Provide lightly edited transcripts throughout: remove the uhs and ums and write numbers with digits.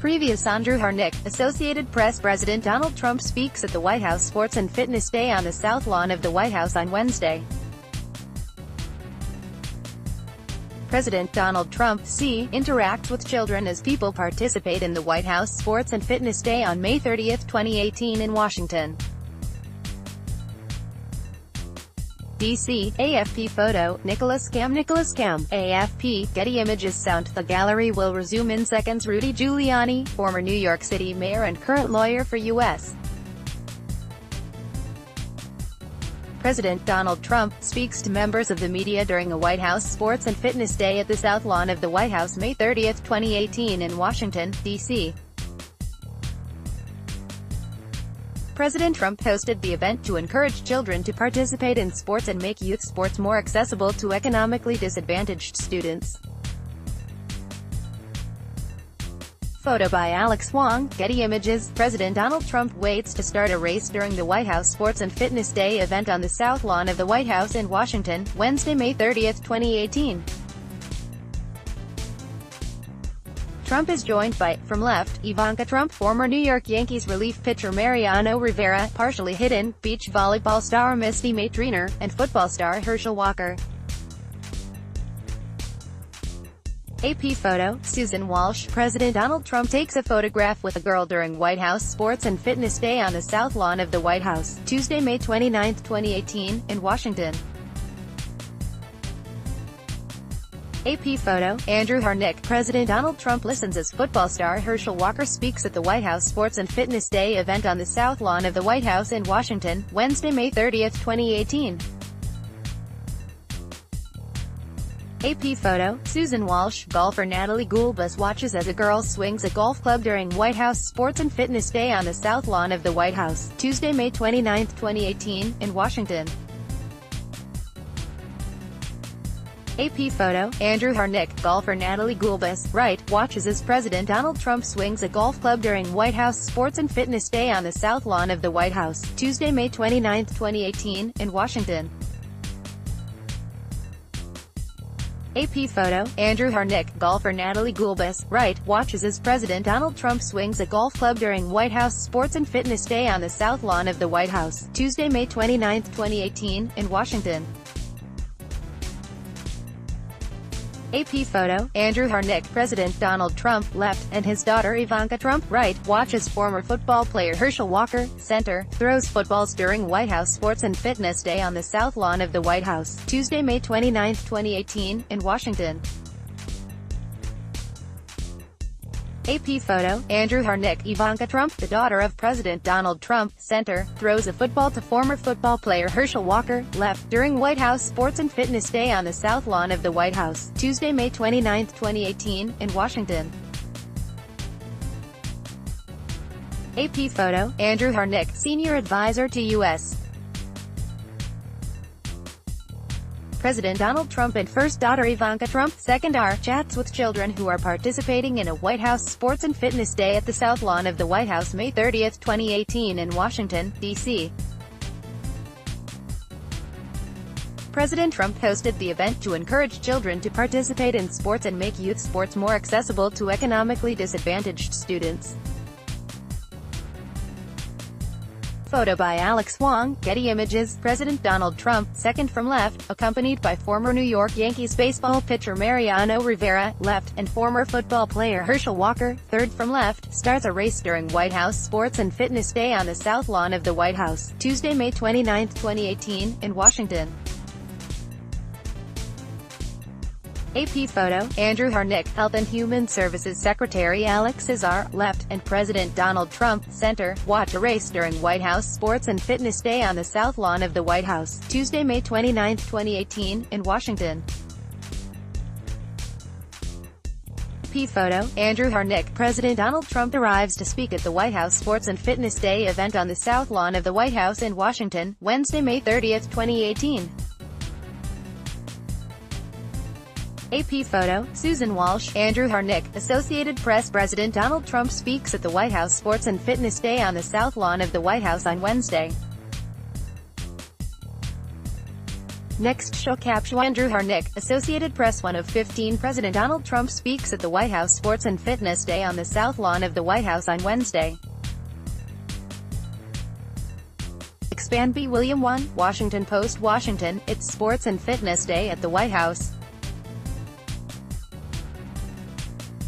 Previous Andrew Harnick, Associated Press. President Donald Trump speaks at the White House Sports and Fitness Day on the South Lawn of the White House on Wednesday. President Donald Trump, interacts with children as people participate in the White House Sports and Fitness Day on May 30, 2018 in Washington, D.C. AFP photo, Nicholas Cam. AFP, Getty Images. Sound. The gallery will resume in seconds. Rudy Giuliani, former New York City mayor and current lawyer for U.S. President Donald Trump speaks to members of the media during a White House Sports and Fitness Day at the South Lawn of the White House May 30, 2018 in Washington, D.C. President Trump hosted the event to encourage children to participate in sports and make youth sports more accessible to economically disadvantaged students. Photo by Alex Wong, Getty Images. President Donald Trump waits to start a race during the White House Sports and Fitness Day event on the South Lawn of the White House in Washington, Wednesday, May 30, 2018. Trump is joined by, from left, Ivanka Trump, former New York Yankees relief pitcher Mariano Rivera, partially hidden, beach volleyball star Misty May-Treanor, and football star Herschel Walker. AP photo, Susan Walsh. President Donald Trump takes a photograph with a girl during White House Sports and Fitness Day on the South Lawn of the White House, Tuesday, May 29, 2018, in Washington. AP photo, Andrew Harnick. President Donald Trump listens as football star Herschel Walker speaks at the White House Sports and Fitness Day event on the South Lawn of the White House in Washington, Wednesday, May 30, 2018. AP photo, Susan Walsh. Golfer Natalie Gulbis watches as a girl swings a golf club during White House Sports and Fitness Day on the South Lawn of the White House, Tuesday, May 29, 2018, in Washington. AP photo, Andrew Harnick. Golfer Natalie Gulbis, right, watches as President Donald Trump swings a golf club during White House Sports and Fitness Day on the South Lawn of the White House, Tuesday, May 29, 2018, in Washington. AP photo, Andrew Harnick. Golfer Natalie Gulbis, right, watches as President Donald Trump swings a golf club during White House Sports and Fitness Day on the South Lawn of the White House, Tuesday, May 29, 2018, in Washington. AP photo, Andrew Harnick. President Donald Trump, left, and his daughter Ivanka Trump, right, watches former football player Herschel Walker, center, throws footballs during White House Sports and Fitness Day on the South Lawn of the White House, Tuesday, May 29, 2018, in Washington. AP photo, Andrew Harnick. Ivanka Trump, the daughter of President Donald Trump, center, throws a football to former football player Herschel Walker, left, during White House Sports and Fitness Day on the South Lawn of the White House, Tuesday, May 29, 2018, in Washington. AP photo, Andrew Harnick, senior advisor to U.S. President Donald Trump and first daughter Ivanka Trump, second chats with children who are participating in a White House Sports and Fitness Day at the South Lawn of the White House May 30, 2018 in Washington, D.C. President Trump hosted the event to encourage children to participate in sports and make youth sports more accessible to economically disadvantaged students. Photo by Alex Wong, Getty Images. President Donald Trump, second from left, accompanied by former New York Yankees baseball pitcher Mariano Rivera, left, and former football player Herschel Walker, third from left, starts a race during White House Sports and Fitness Day on the South Lawn of the White House, Tuesday, May 29, 2018, in Washington. AP photo, Andrew Harnick. Health and Human Services Secretary Alex Azar, left, and President Donald Trump, center, watch a race during White House Sports and Fitness Day on the South Lawn of the White House, Tuesday, May 29, 2018, in Washington. AP photo, Andrew Harnick. President Donald Trump arrives to speak at the White House Sports and Fitness Day event on the South Lawn of the White House in Washington, Wednesday, May 30, 2018. AP photo, Susan Walsh. Andrew Harnick. Associated Press. President Donald Trump speaks at the White House Sports and Fitness Day on the South Lawn of the White House on Wednesday. Next show caption Andrew Harnick, Associated Press 1 of 15 President Donald Trump speaks at the White House Sports and Fitness Day on the South Lawn of the White House on Wednesday. Expand B. William 1, Washington Post Washington, it's Sports and Fitness Day at the White House.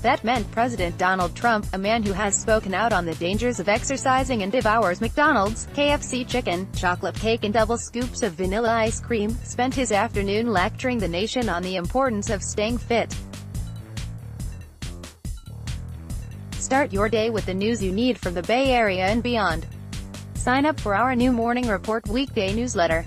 That meant President Donald Trump, a man who has spoken out on the dangers of exercising and devours McDonald's, KFC chicken, chocolate cake and double scoops of vanilla ice cream, spent his afternoon lecturing the nation on the importance of staying fit. Start your day with the news you need from the Bay Area and beyond. Sign up for our new Morning Report weekday newsletter.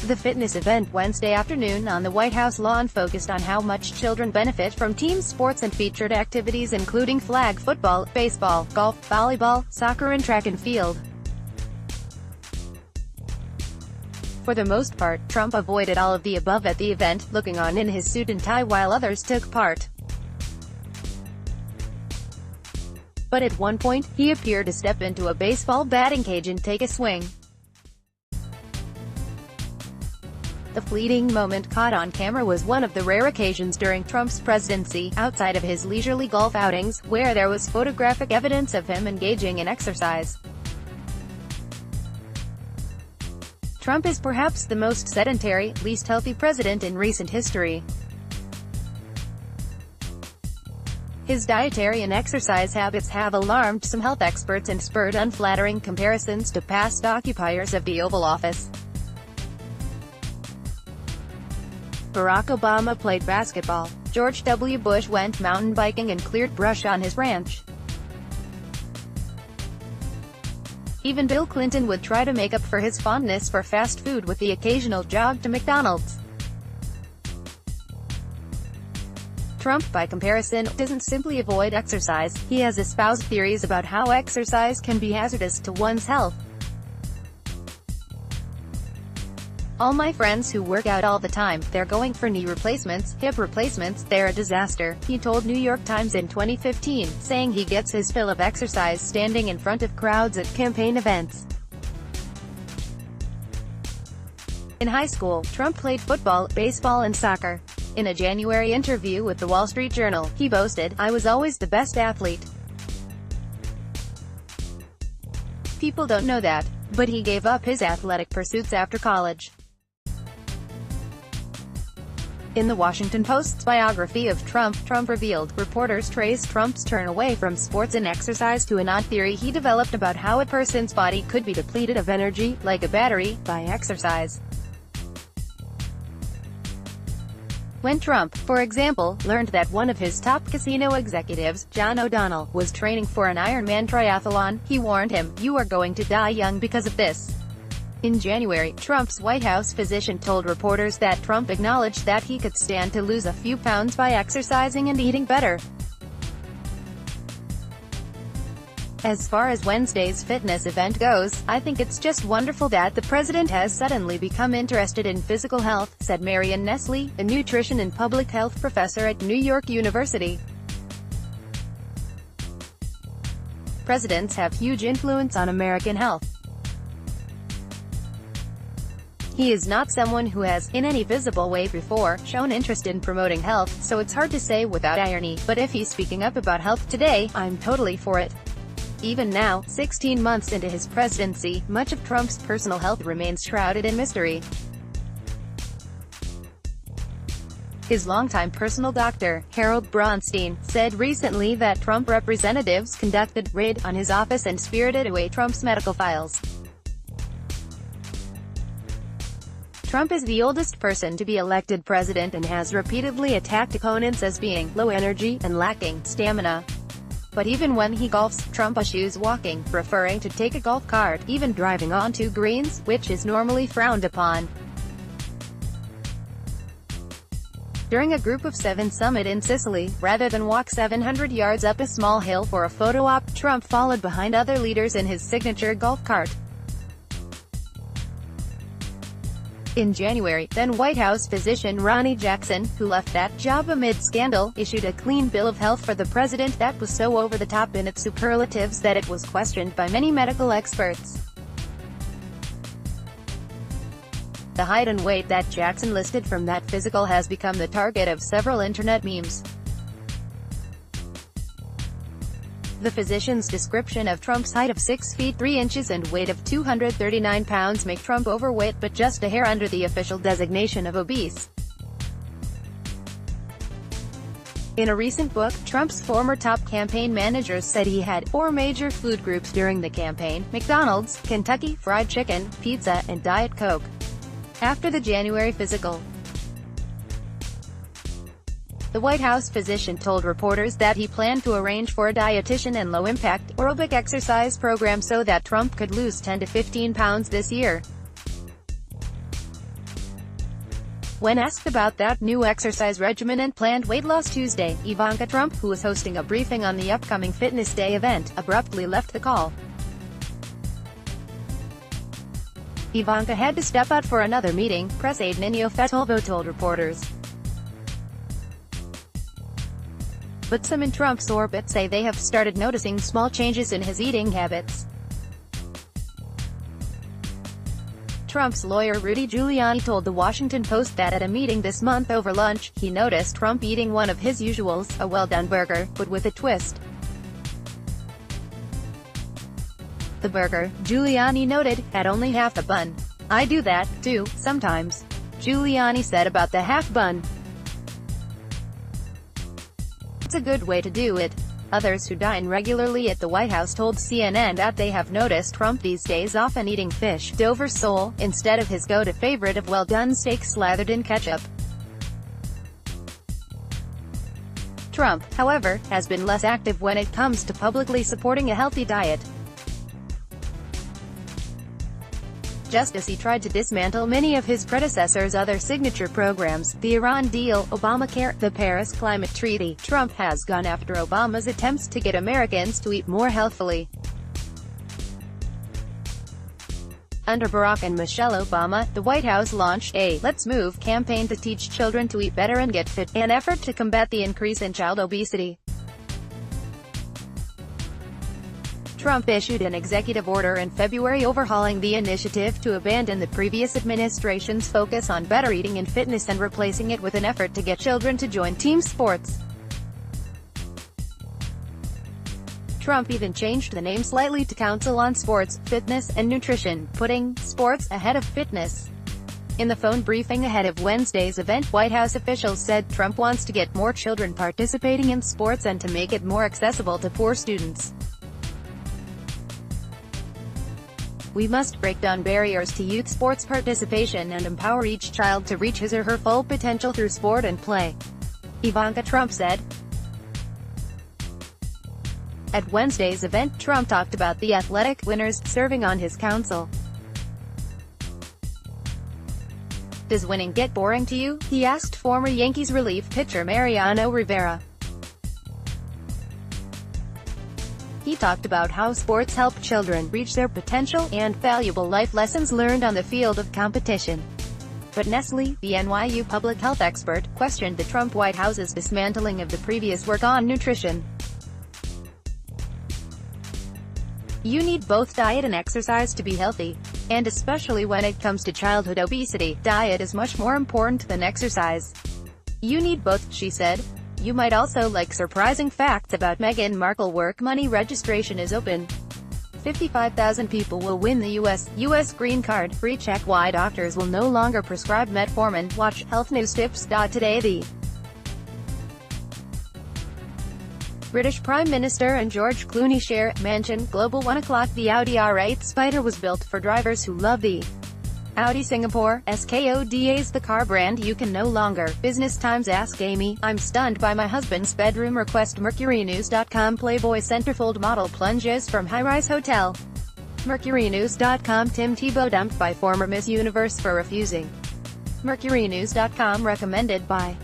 The fitness event Wednesday afternoon on the White House lawn focused on how much children benefit from team sports and featured activities including flag football, baseball, golf, volleyball, soccer and track and field. For the most part, Trump avoided all of the above at the event, looking on in his suit and tie while others took part. But at one point, he appeared to step into a baseball batting cage and take a swing. The fleeting moment caught on camera was one of the rare occasions during Trump's presidency, outside of his leisurely golf outings, where there was photographic evidence of him engaging in exercise. Trump is perhaps the most sedentary, least healthy president in recent history. His dietary and exercise habits have alarmed some health experts and spurred unflattering comparisons to past occupiers of the Oval Office. Barack Obama played basketball. George W. Bush went mountain biking and cleared brush on his ranch. Even Bill Clinton would try to make up for his fondness for fast food with the occasional jog to McDonald's. Trump, by comparison, doesn't simply avoid exercise, he has espoused theories about how exercise can be hazardous to one's health. All my friends who work out all the time, they're going for knee replacements, hip replacements, they're a disaster, he told New York Times in 2015, saying he gets his fill of exercise standing in front of crowds at campaign events. In high school, Trump played football, baseball and soccer. In a January interview with the Wall Street Journal, he boasted, "I was always the best athlete." People don't know that, but he gave up his athletic pursuits after college. In the Washington Post's biography of Trump, Trump revealed, reporters traced Trump's turn away from sports and exercise to an odd theory he developed about how a person's body could be depleted of energy, like a battery, by exercise. When Trump, for example, learned that one of his top casino executives, John O'Donnell, was training for an Ironman triathlon, he warned him, "You are going to die young because of this." In January, Trump's White House physician told reporters that Trump acknowledged that he could stand to lose a few pounds by exercising and eating better. As far as Wednesday's fitness event goes, I think it's just wonderful that the president has suddenly become interested in physical health, said Marion Nestle, a nutrition and public health professor at New York University. Presidents have huge influence on American health. He is not someone who has, in any visible way before, shown interest in promoting health, so it's hard to say without irony, but if he's speaking up about health today, I'm totally for it. Even now, 16 months into his presidency, much of Trump's personal health remains shrouded in mystery. His longtime personal doctor, Harold Braunstein, said recently that Trump representatives conducted a raid on his office and spirited away Trump's medical files. Trump is the oldest person to be elected president and has repeatedly attacked opponents as being low energy and lacking stamina. But even when he golfs, Trump eschews walking, preferring to take a golf cart, even driving onto greens, which is normally frowned upon. During a Group of 7 summit in Sicily, rather than walk 700 yards up a small hill for a photo op, Trump followed behind other leaders in his signature golf cart. In January, then White House physician Ronnie Jackson, who left that job amid scandal, issued a clean bill of health for the president that was so over the top in its superlatives that it was questioned by many medical experts. the height and weight that Jackson listed from that physical has become the target of several internet memes. The physician's description of Trump's height of 6 feet 3 inches and weight of 239 pounds make Trump overweight but just a hair under the official designation of obese. In a recent book, Trump's former top campaign managers said he had 4 major food groups during the campaign: McDonald's, Kentucky Fried Chicken, pizza, and Diet Coke. After the January physical, the White House physician told reporters that he planned to arrange for a dietitian and low-impact, aerobic exercise program so that Trump could lose 10 to 15 pounds this year. When asked about that new exercise regimen and planned weight loss Tuesday, Ivanka Trump, who was hosting a briefing on the upcoming Fitness Day event, abruptly left the call. Ivanka had to step out for another meeting, press aide Nino Fetolvo told reporters. But some in Trump's orbit say they have started noticing small changes in his eating habits. Trump's lawyer Rudy Giuliani told The Washington Post that at a meeting this month over lunch, he noticed Trump eating one of his usuals, a well-done burger, but with a twist. The burger, Giuliani noted, had only half the bun. "I do that, too, sometimes," Giuliani said about the half bun. "It's a good way to do it." Others who dine regularly at the White House told CNN that they have noticed Trump these days often eating fish, Dover sole, instead of his go-to favorite of well-done steak slathered in ketchup. Trump, however, has been less active when it comes to publicly supporting a healthy diet. Just as he tried to dismantle many of his predecessors' other signature programs, the Iran deal, Obamacare, the Paris Climate Treaty, Trump has gone after Obama's attempts to get Americans to eat more healthfully. Under Barack and Michelle Obama, the White House launched a "Let's Move" campaign to teach children to eat better and get fit, an effort to combat the increase in child obesity. Trump issued an executive order in February overhauling the initiative to abandon the previous administration's focus on better eating and fitness and replacing it with an effort to get children to join team sports. Trump even changed the name slightly to Council on Sports, Fitness, and Nutrition, putting sports ahead of fitness. In the phone briefing ahead of Wednesday's event, White House officials said Trump wants to get more children participating in sports and to make it more accessible to poor students. "We must break down barriers to youth sports participation and empower each child to reach his or her full potential through sport and play," Ivanka Trump said. At Wednesday's event, Trump talked about the athletic winners serving on his council. "Does winning get boring to you?" he asked former Yankees relief pitcher Mariano Rivera. He talked about how sports help children reach their potential, and valuable life lessons learned on the field of competition. But Nestle, the NYU public health expert, questioned the Trump White House's dismantling of the previous work on nutrition. "You need both diet and exercise to be healthy. And especially when it comes to childhood obesity, diet is much more important than exercise. You need both," she said. You might also like surprising facts about Meghan Markle. Work money registration is open. 55,000 people will win the U.S. green card. Free check why doctors will no longer prescribe metformin. Watch Health News Tips. Today the British Prime Minister and George Clooney share mansion. Global 1 o'clock. The Audi R8 Spider was built for drivers who love the Audi. Singapore, SKODA's the car brand you can no longer. Business Times. Ask Amy, I'm stunned by my husband's bedroom request. MercuryNews.com. Playboy centerfold model plunges from high-rise hotel. MercuryNews.com. Tim Tebow dumped by former Miss Universe for refusing. MercuryNews.com. Recommended by